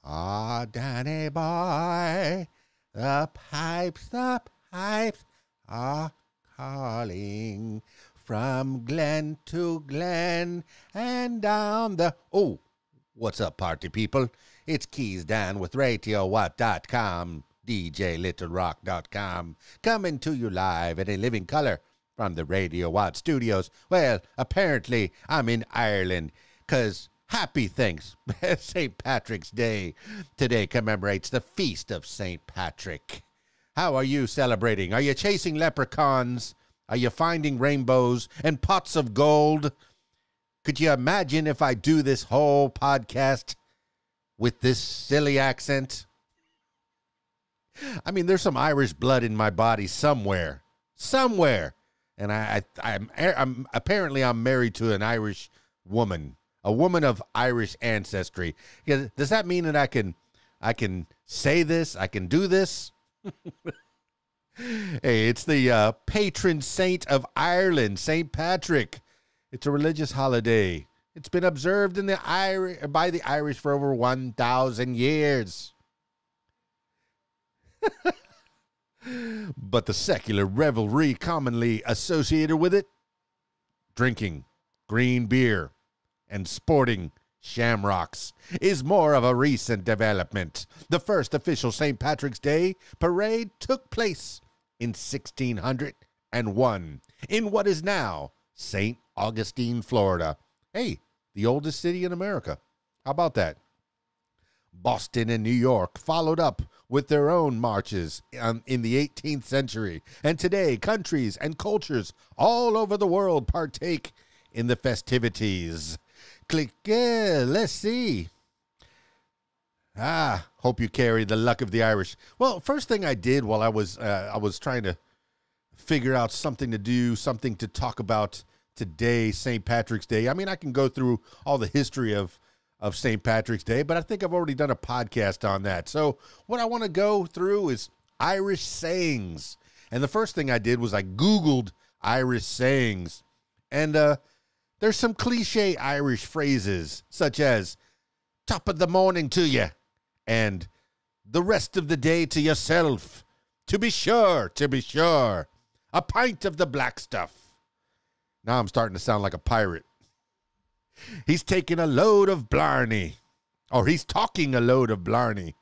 Ah, Danny boy, the pipes are calling from glen to glen and down the... Oh, what's up, party people? It's KeysDAN with RadioWatt.com, DJLittleRock.com, coming to you live in a living color from the Radio Watt studios. Well, apparently I'm in Ireland, because happy thanks, St. Patrick's Day today commemorates the feast of St. Patrick. How are you celebrating? Are you chasing leprechauns? Are you finding rainbows and pots of gold? Could you imagine if I do this whole podcast with this silly accent? I mean, there's some Irish blood in my body somewhere. And I'm apparently I'm married to an Irish woman, a woman of Irish ancestry. Does that mean that I can say this? I can do this? Hey, it's the patron saint of Ireland, St. Patrick. It's a religious holiday. It's been observed by the Irish for over 1,000 years. But the secular revelry commonly associated with it, drinking green beer and sporting shamrocks, is more of a recent development. The first official St. Patrick's Day parade took place in 1601 in what is now St. Augustine, Florida. Hey, the oldest city in America. How about that? Boston and New York followed up with their own marches in the 18th century. And today, countries and cultures all over the world partake in the festivities. Let's see. Hope you carry the luck of the Irish. Well, first thing I did while I was trying to figure out something to do, something to talk about today, St. Patrick's Day. I mean, I can go through all the history of St. Patrick's Day, but I think I've already done a podcast on that. So what I want to go through is Irish sayings. And the first thing I did was I Googled Irish sayings. And there's some cliche Irish phrases, such as top of the morning to you, and the rest of the day to yourself. To be sure. A pint of the black stuff. Now I'm starting to sound like a pirate. He's taking a load of blarney, or he's talking a load of blarney,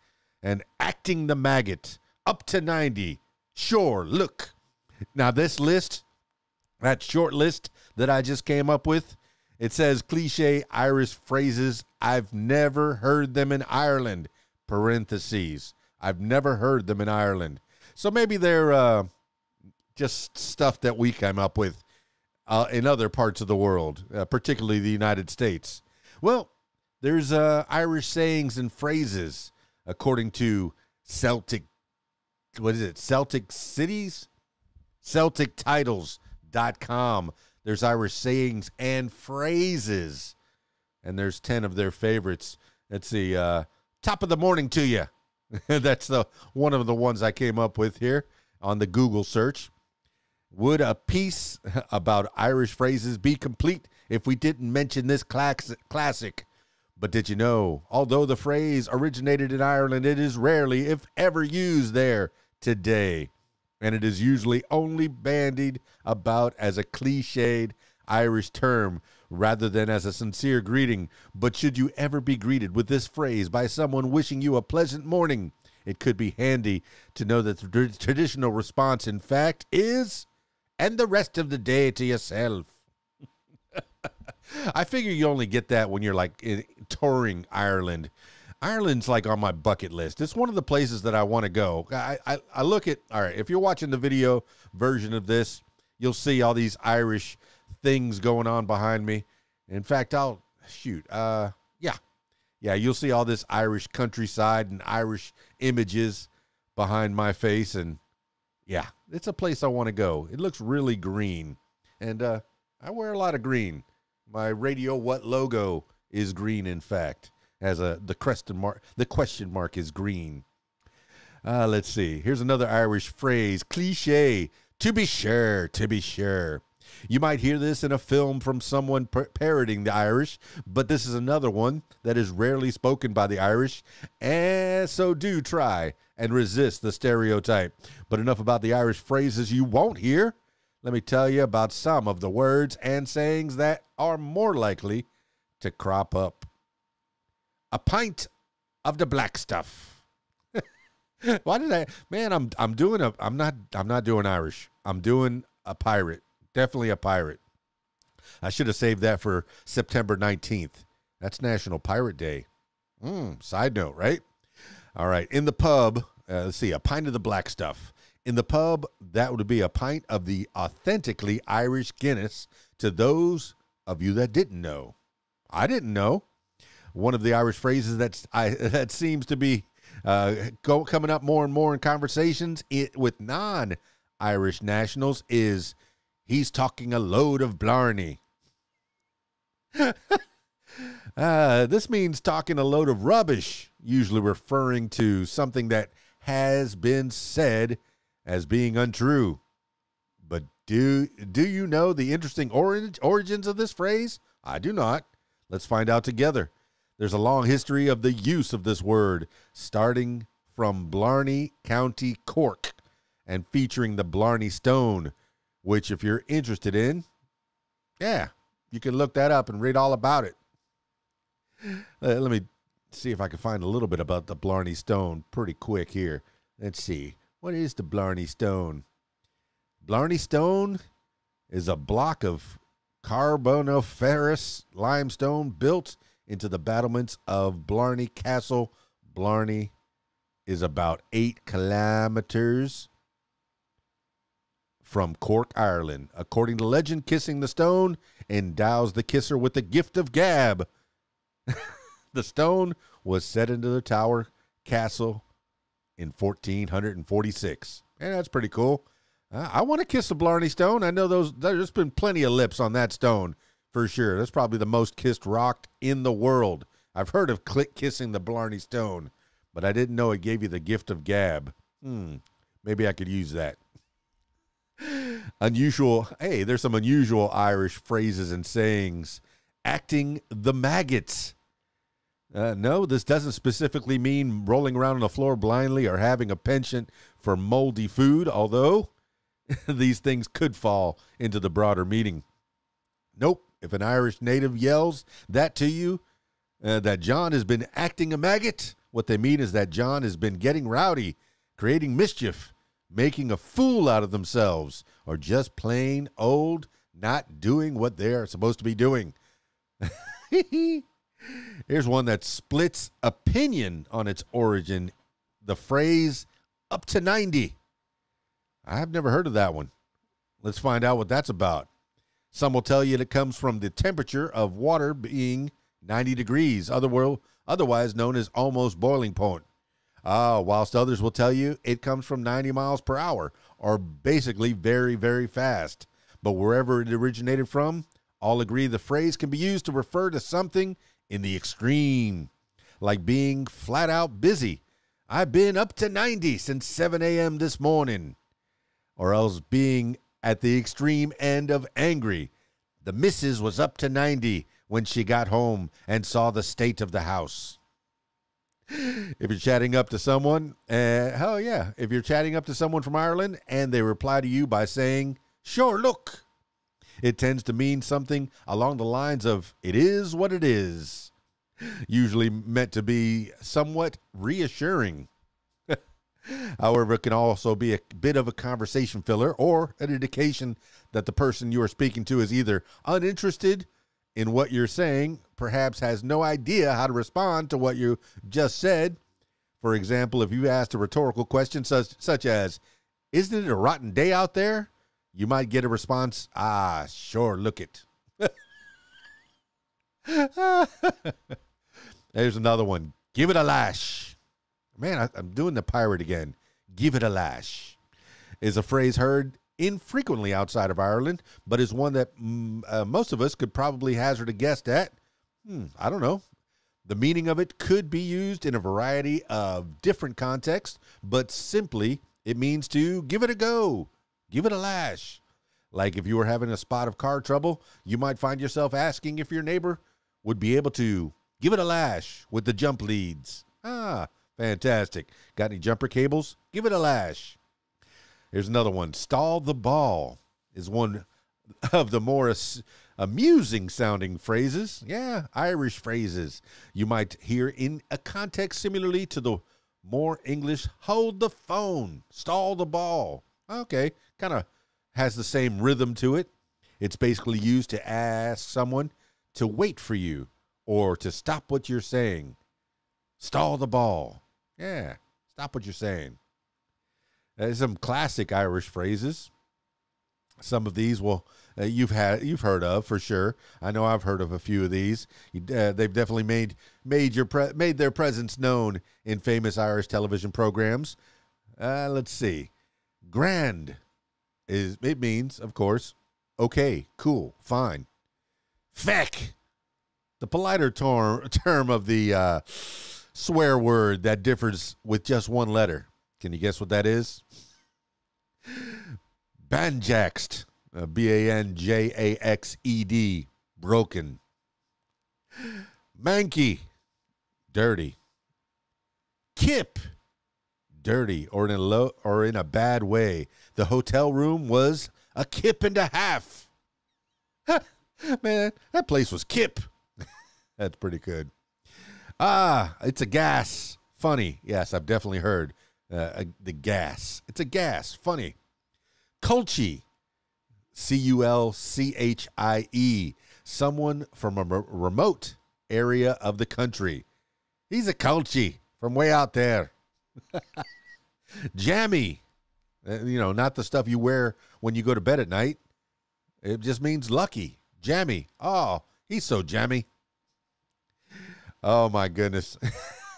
and acting the maggot, up to 90. Sure, look. Now this list, that short list that I just came up with, it says cliche Irish phrases. I've never heard them in Ireland. Parentheses. I've never heard them in Ireland. So maybe they're just stuff that we came up with in other parts of the world, particularly the United States. Well, there's Irish sayings and phrases according to CelticTitles.com. There's Irish sayings and phrases, and there's 10 of their favorites. Let's see, top of the morning to you. That's one of the ones I came up with here on the Google search. Would a piece about Irish phrases be complete if we didn't mention this classic? But did you know, although the phrase originated in Ireland, it is rarely, if ever, used there today. And it is usually only bandied about as a cliched Irish term rather than as a sincere greeting. But should you ever be greeted with this phrase by someone wishing you a pleasant morning, it could be handy to know that the traditional response, in fact, is... and the rest of the day to yourself. I figure you only get that when you're like touring Ireland. Ireland's like on my bucket list. It's one of the places that I want to go. I look at, all right, if you're watching the video version of this, you'll see all these Irish things going on behind me. In fact, you'll see all this Irish countryside and Irish images behind my face, and yeah, it's a place I want to go. It looks really green. And I wear a lot of green. My Radio What logo is green, in fact. The question mark is green. Let's see. Here's another Irish phrase. Cliche. To be sure. You might hear this in a film from someone parroting the Irish, but this is another one that is rarely spoken by the Irish, and so do try and resist the stereotype. But enough about the Irish phrases you won't hear. Let me tell you about some of the words and sayings that are more likely to crop up. A pint of the black stuff. Why did I, man, I'm not doing Irish. I'm doing a pirate. Definitely a pirate. I should have saved that for September 19th. That's National Pirate Day. Side note, right? All right. In the pub, let's see, a pint of the black stuff. In the pub, that would be a pint of the authentically Irish Guinness to those of you that didn't know. I didn't know. One of the Irish phrases that seems to be coming up more and more in conversations with non-Irish nationals is, he's talking a load of blarney. This means talking a load of rubbish, usually referring to something that has been said as being untrue. But do you know the interesting origins of this phrase? I do not. Let's find out together. There's a long history of the use of this word, starting from Blarney County, Cork, and featuring the Blarney Stone, which if you're interested in, yeah, you can look that up and read all about it. Let me see if I can find a little bit about the Blarney Stone pretty quick here. Let's see. What is the Blarney Stone? Blarney Stone is a block of Carboniferous limestone built into the battlements of Blarney Castle. Blarney is about 8 kilometers from Cork, Ireland. According to legend, kissing the stone endows the kisser with the gift of gab. The stone was set into the Tower Castle in 1446. And that's pretty cool. I want to kiss the Blarney Stone. I know there's been plenty of lips on that stone for sure. That's probably the most kissed rock in the world. I've heard of kissing the Blarney Stone, but I didn't know it gave you the gift of gab. Maybe I could use that. Unusual. Hey, there's some unusual Irish phrases and sayings. Acting the maggots. No, this doesn't specifically mean rolling around on the floor blindly or having a penchant for moldy food, although these things could fall into the broader meaning. Nope. If an Irish native yells that to you, that John has been acting a maggot, what they mean is that John has been getting rowdy, creating mischief, making a fool out of themselves, or just plain old not doing what they're supposed to be doing. Here's one that splits opinion on its origin. The phrase, up to 90. I've never heard of that one. Let's find out what that's about. Some will tell you it comes from the temperature of water being 90 degrees, otherwise known as almost boiling point. Whilst others will tell you it comes from 90 miles per hour, or basically very, very fast. But wherever it originated from, all agree the phrase can be used to refer to something in the extreme, like being flat out busy. I've been up to 90 since 7 a.m. this morning. Or else being at the extreme end of angry. The missus was up to 90 when she got home and saw the state of the house. If you're chatting up to someone, if you're chatting up to someone from Ireland and they reply to you by saying, sure, look, it tends to mean something along the lines of, it is what it is, usually meant to be somewhat reassuring. However, it can also be a bit of a conversation filler or an indication that the person you are speaking to is either uninterested in what you're saying, perhaps has no idea how to respond to what you just said. For example, if you asked a rhetorical question such as, isn't it a rotten day out there? You might get a response, sure, look it. There's another one. Give it a lash. Man, I'm doing the pirate again. Give it a lash is a phrase heard infrequently outside of Ireland, but is one that most of us could probably hazard a guess at. I don't know. The meaning of it could be used in a variety of different contexts, but simply it means to give it a go, give it a lash. Like if you were having a spot of car trouble, you might find yourself asking if your neighbor would be able to give it a lash with the jump leads. Ah, fantastic. Got any jumper cables? Give it a lash. Here's another one. Stall the ball is one of the more amusing sounding phrases. Yeah, Irish phrases you might hear in a context similarly to the more English hold the phone, stall the ball. Okay, kind of has the same rhythm to it. It's basically used to ask someone to wait for you or to stop what you're saying. Stall the ball. Yeah, stop what you're saying. There's some classic Irish phrases. Some of these you've heard of for sure. I know I've heard of a few of these. They've definitely made their presence known in famous Irish television programs. Let's see. Grand it means, of course, okay, cool, fine. Feck, the politer term of the swear word that differs with just one letter. Can you guess what that is? Banjaxed, Banjaxed, broken. Manky, dirty. Kip, dirty or in a bad way. The hotel room was a kip and a half. Man, that place was kip. That's pretty good. It's a gas. Funny. Yes, I've definitely heard the gas. It's a gas. Funny. Culchie. Culchie. Someone from a remote area of the country. He's a culchie from way out there. Jammy. Not the stuff you wear when you go to bed at night. It just means lucky. Jammy. Oh, he's so jammy. Oh my goodness.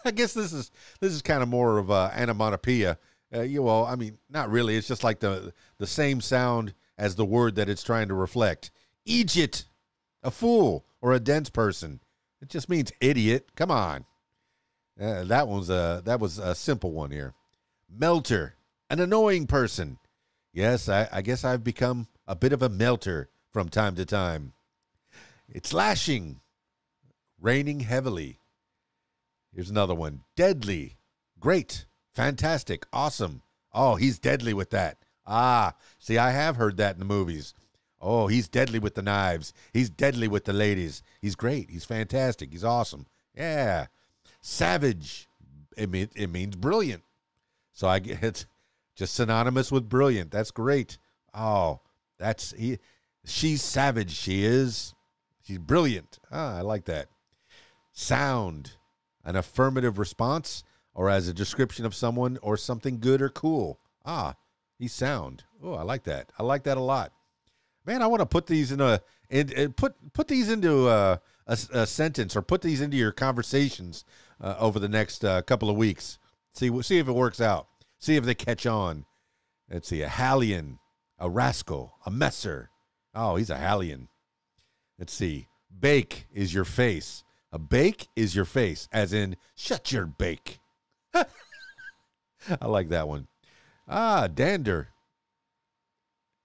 I guess this is kind of more of a onomatopoeia. Not really. It's just like the same sound as the word that it's trying to reflect. Egypt, a fool or a dense person. It just means idiot. Come on. That was a simple one here. Melter, an annoying person. Yes, I guess I've become a bit of a melter from time to time. It's lashing, raining heavily. Here's another one. Deadly, great, fantastic, awesome. Oh, he's deadly with that. See, I have heard that in the movies. Oh, he's deadly with the knives. He's deadly with the ladies. He's great. He's fantastic. He's awesome. Yeah. Savage, it means brilliant. So it's just synonymous with brilliant. That's great. Oh, she's savage. She's brilliant. I like that. Sound, an affirmative response or as a description of someone or something good or cool. He's sound. Oh, I like that. I like that a lot. Man, I want to put these put these into a sentence or put these into your conversations over the next couple of weeks. See if it works out. See if they catch on. Let's see. A hallion, a rascal, a messer. Oh, he's a hallion. Let's see. Bake is your face. A bake is your face, as in shut your bake. I like that one. Dander.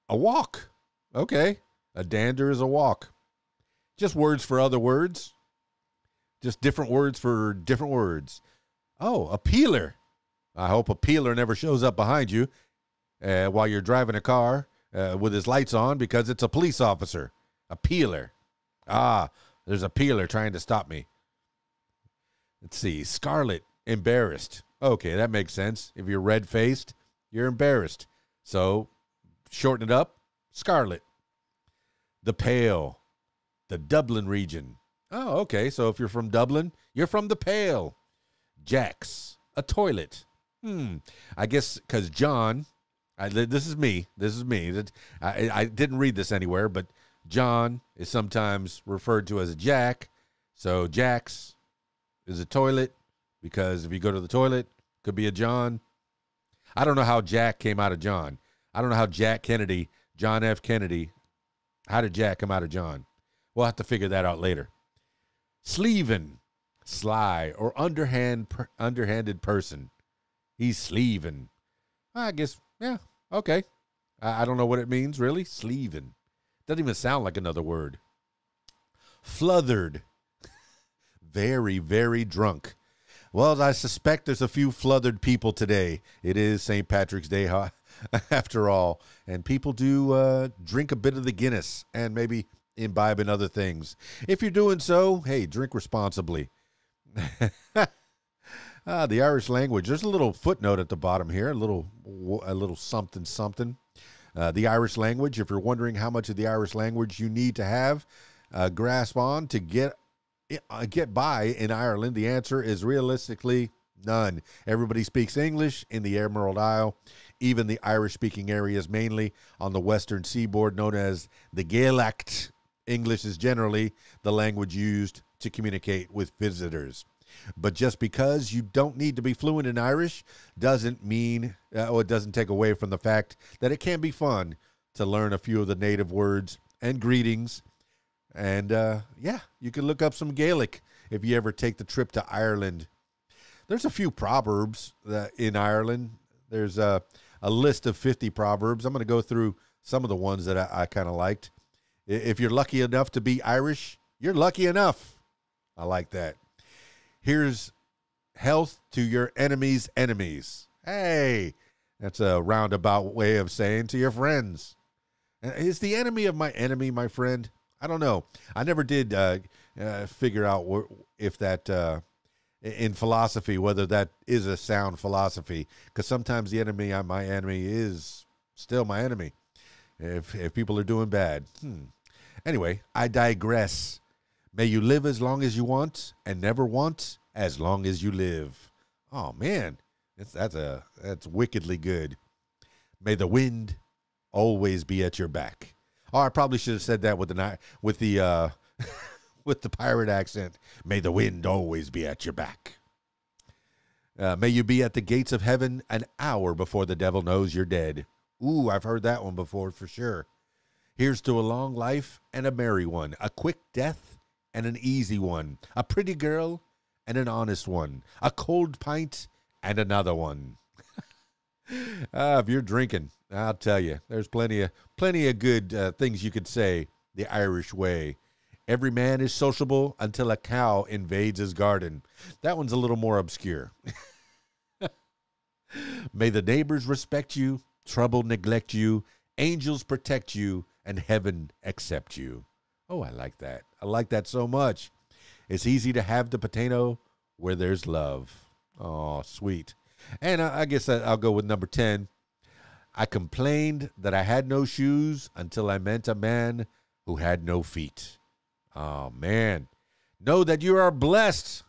A walk. Okay. A dander is a walk. Just words for other words. Just different words for different words. Oh, a peeler. I hope a peeler never shows up behind you while you're driving a car with his lights on because it's a police officer. A peeler. There's a peeler trying to stop me. Let's see. Scarlet, embarrassed. Okay, that makes sense. If you're red-faced, you're embarrassed. So, shorten it up. Scarlet. The Pale. The Dublin region. Oh, okay. So if you're from Dublin, you're from the Pale. Jax. A toilet. I guess because John, this is me. I didn't read this anywhere, but John is sometimes referred to as a Jack. So Jax is a toilet because if you go to the toilet, could be a John. I don't know how Jack came out of John. I don't know how John F. Kennedy, how did Jack come out of John? We'll have to figure that out later. Sleevin', sly or underhanded person. He's sleeving. I guess, yeah, okay. I don't know what it means, really. Sleeving. Doesn't even sound like another word. Fluthered. Very, very drunk. Well, I suspect there's a few fluthered people today. It is St. Patrick's Day, after all. And people do drink a bit of the Guinness and maybe imbibe in other things. If you're doing so, hey, drink responsibly. The Irish language. There's a little footnote at the bottom here, a little something, something. The Irish language, if you're wondering how much of the Irish language you need to have a grasp on to get by in Ireland, the answer is realistically none. Everybody speaks English in the Emerald Isle, even the Irish-speaking areas, mainly on the western seaboard, known as the Gaelic. English is generally the language used to communicate with visitors. But just because you don't need to be fluent in Irish doesn't mean, or it doesn't take away from the fact that it can be fun to learn a few of the native words and greetings. And yeah, you can look up some Gaelic if you ever take the trip to Ireland. There's a few proverbs in Ireland. There's a list of 50 proverbs. I'm going to go through some of the ones that I kind of liked. If you're lucky enough to be Irish, you're lucky enough. I like that. Here's health to your enemy's enemies. Hey, that's a roundabout way of saying to your friends. Is the enemy of my enemy my friend? I don't know. I never did figure out if that, in philosophy, whether that is a sound philosophy. Because sometimes the enemy of my enemy is still my enemy. If people are doing bad. Anyway, I digress. May you live as long as you want and never want as long as you live. Oh, man. That's wickedly good. May the wind always be at your back. Oh, I probably should have said that with the with the pirate accent. May the wind always be at your back. May you be at the gates of heaven an hour before the devil knows you're dead. Ooh, I've heard that one before for sure. Here's to a long life and a merry one, a quick death and an easy one, a pretty girl and an honest one, a cold pint and another one. If you're drinking, I'll tell you, there's plenty of good things you could say the Irish way. Every man is sociable until a cow invades his garden. That one's a little more obscure. May the neighbors respect you, trouble neglect you, angels protect you, and heaven accept you. Oh, I like that. I like that so much. It's easy to have the potato where there's love. Oh, sweet. And I guess I'll go with number 10. I complained that I had no shoes until I met a man who had no feet. Oh, man. Know that you are blessed.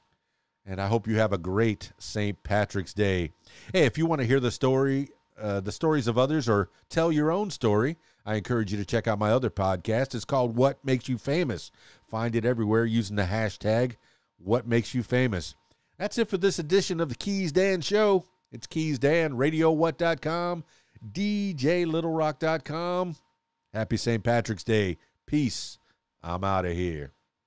And I hope you have a great St. Patrick's Day. Hey, if you want to hear the stories of others or tell your own story, I encourage you to check out my other podcast. It's called What Makes You Famous. Find it everywhere using the hashtag What Makes You Famous. That's it for this edition of the KeysDAN Show. It's KeysDAN, RadioWhat.com, DJLittleRock.com. Happy St. Patrick's Day. Peace. I'm out of here.